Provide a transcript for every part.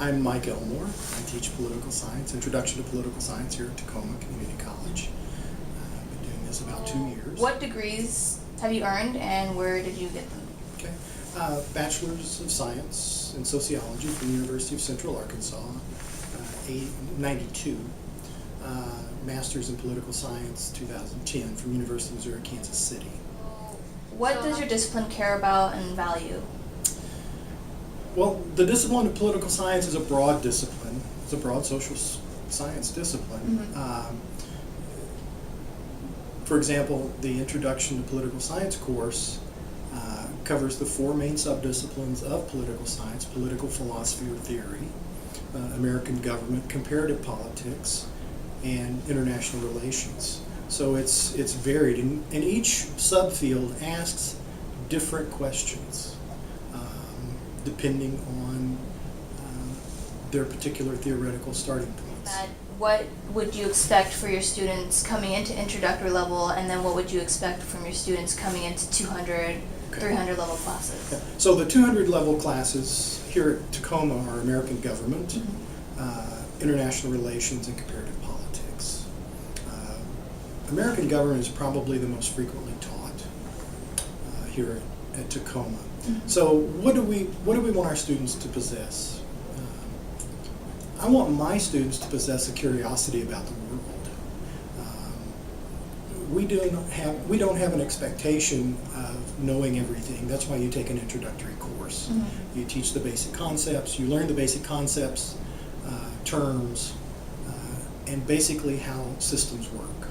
I'm Mike Elmore. I teach political science, Introduction to Political Science here at Tacoma Community College. I've been doing this about 2 years. What degrees have you earned and where did you get them? Okay. Bachelor's of Science in Sociology from the University of Central Arkansas, 92. Master's in Political Science, 2010 from University of Missouri, Kansas City. What does your discipline care about and value? Well, the discipline of political science is a broad discipline. It's a broad social science discipline. Mm-hmm. For example, the Introduction to Political Science course covers the 4 main subdisciplines of political science: political philosophy or theory, American government, comparative politics, and international relations. So it's varied, and each subfield asks different questions depending on their particular theoretical starting points. What would you expect for your students coming into introductory level, and then what would you expect from your students coming into 200, 300 level classes? Okay. So the 200 level classes here at Tacoma are American government, Mm-hmm. international relations, and comparative politics. American government is probably the most frequently taught here at Tacoma. Mm-hmm. So what do we want our students to possess? I want my students to possess a curiosity about the world. We don't have an expectation of knowing everything. That's why you take an introductory course. Mm-hmm. You teach the basic concepts. You learn the basic concepts, terms, and basically how systems work.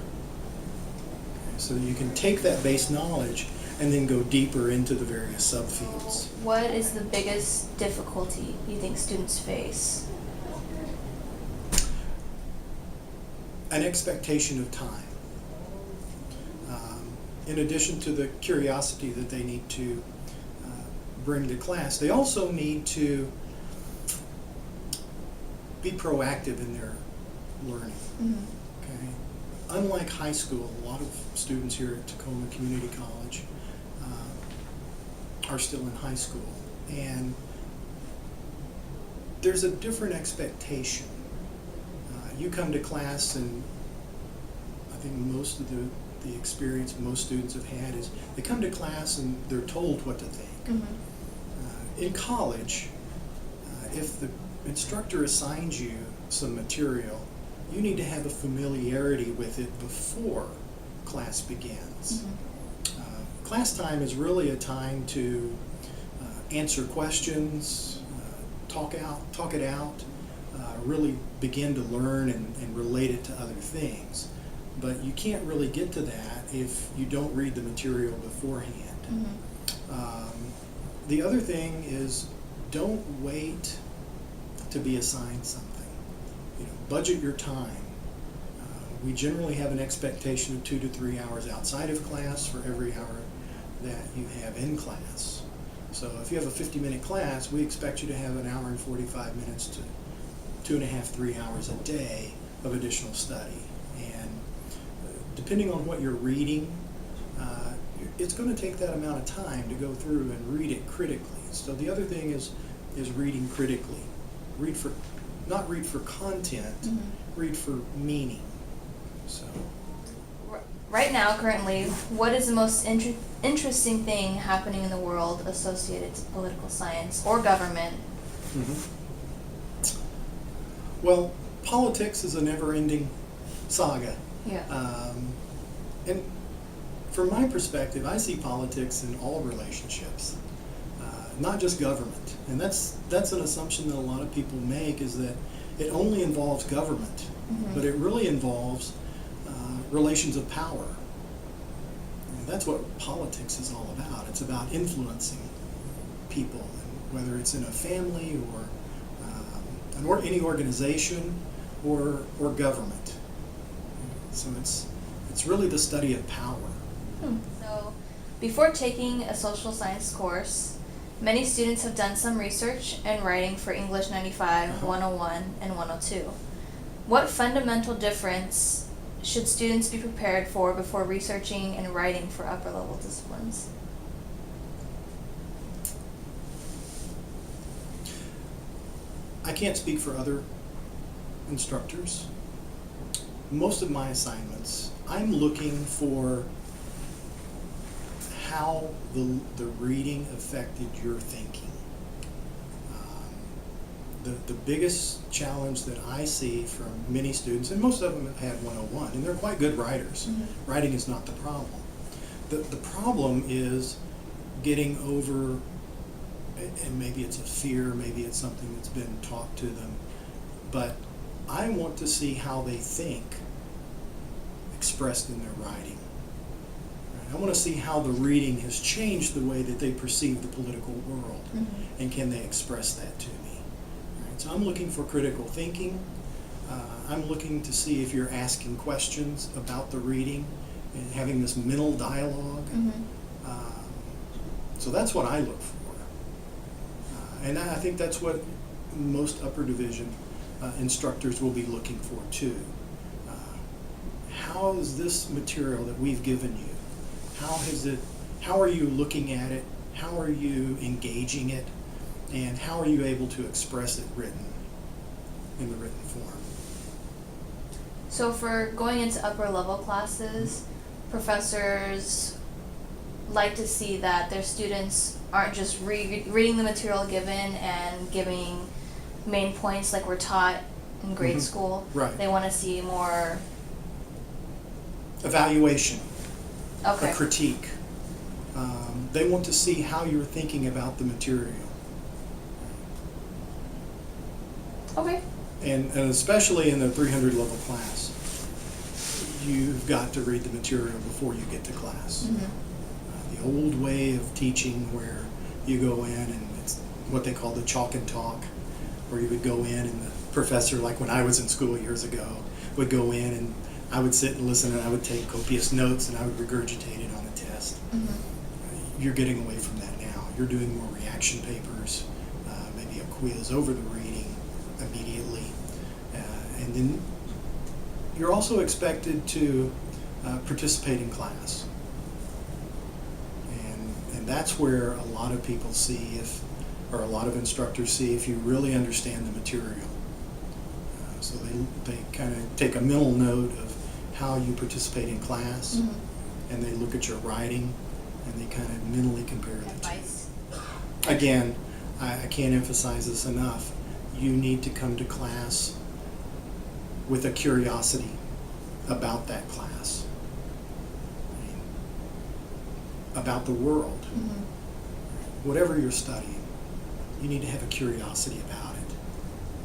Okay, so you can take that base knowledge and then go deeper into the various subfields. What is the biggest difficulty you think students face? An expectation of time. In addition to the curiosity that they need to bring to class, they also need to be proactive in their learning. Mm-hmm. Okay? Unlike high school, a lot of students here at Tacoma Community College are still in high school, and there's a different expectation. You come to class, and I think most of the experience most students have had is they come to class and they're told what to think. Mm-hmm. In college, if the instructor assigns you some material, you need to have a familiarity with it before class begins. Mm-hmm. Class time is really a time to answer questions, talk it out, really begin to learn and relate it to other things. But you can't really get to that if you don't read the material beforehand. Mm-hmm. The other thing is, don't wait to be assigned something. Budget your time. We generally have an expectation of 2 to 3 hours outside of class for every hour that you have in class. So if you have a 50-minute class, we expect you to have an hour and 45 minutes to 2.5, 3 hours a day of additional study. And depending on what you're reading, it's going to take that amount of time to go through and read it critically. So the other thing is reading critically. Not read for content, Mm-hmm. read for meaning. So. Right now, currently, what is the most interesting thing happening in the world associated to political science or government? Mm-hmm. Well, politics is a never-ending saga. Yeah. And from my perspective, I see politics in all relationships, not just government. And that's an assumption that a lot of people make, is that it only involves government, Mm-hmm. but it really involves relations of power. And that's what politics is all about. It's about influencing people, and whether it's in a family or any organization or government. So it's really the study of power. So, before taking a social science course, many students have done some research and writing for English 95, 101, and 102. What fundamental difference should students be prepared for before researching and writing for upper level disciplines? I can't speak for other instructors. Most of my assignments, I'm looking for how the reading affected your thinking. The biggest challenge that I see from many students, and most of them have had 101, and they're quite good writers. Mm-hmm. Writing is not the problem. The problem is getting over, and maybe it's a fear, maybe it's something that's been taught to them, but I want to see how they think expressed in their writing. I want to see how the reading has changed the way that they perceive the political world, Mm-hmm. and can they express that to me. Right? So I'm looking for critical thinking. I'm looking to see if you're asking questions about the reading and having this mental dialogue. Mm-hmm. So that's what I look for. And I think that's what most upper division instructors will be looking for too. How is this material that we've given you, how are you looking at it, how are you engaging it, and how are you able to express it in the written form? So for going into upper level classes, professors like to see that their students aren't just reading the material given and giving main points like we're taught in grade Mhm. school. Right. They want to see more. Evaluation, Okay. a critique. They want to see how you're thinking about the material. Okay. And especially in the 300 level class, you've got to read the material before you get to class. Mm-hmm. The old way of teaching where you go in and it's what they call the chalk and talk, where you would go in and the professor, like when I was in school years ago, would go in and I would sit and listen and I would take copious notes and I would regurgitate it on a test. Mm-hmm. You're getting away from that now. You're doing more reaction papers, maybe a quiz over the reading immediately. And then you're also expected to participate in class. And that's where a lot of people see or a lot of instructors see if you really understand the material. So they kind of take a mental note of how you participate in class, Mm-hmm. and they look at your writing, and they kind of mentally compare the Advice. two. Again, I can't emphasize this enough. You need to come to class with a curiosity about that class, about the world. Mm-hmm. Whatever you're studying, you need to have a curiosity about it,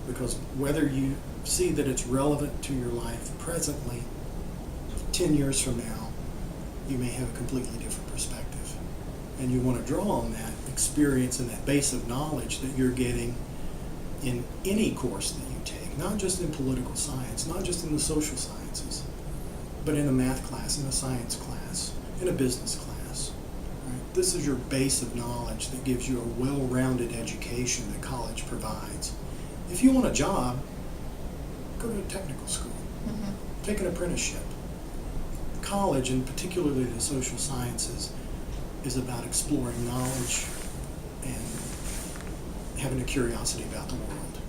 because whether you see that it's relevant to your life presently, 10 years from now, you may have a completely different perspective. And you want to draw on that experience and that base of knowledge that you're getting in any course that you take, not just in political science, not just in the social sciences, but in a math class, in a science class, in a business class. Right? This is your base of knowledge that gives you a well-rounded education that college provides. If you want a job, go to a technical school, Mm-hmm. take an apprenticeship. College, and particularly the social sciences, is about exploring knowledge and having a curiosity about the world.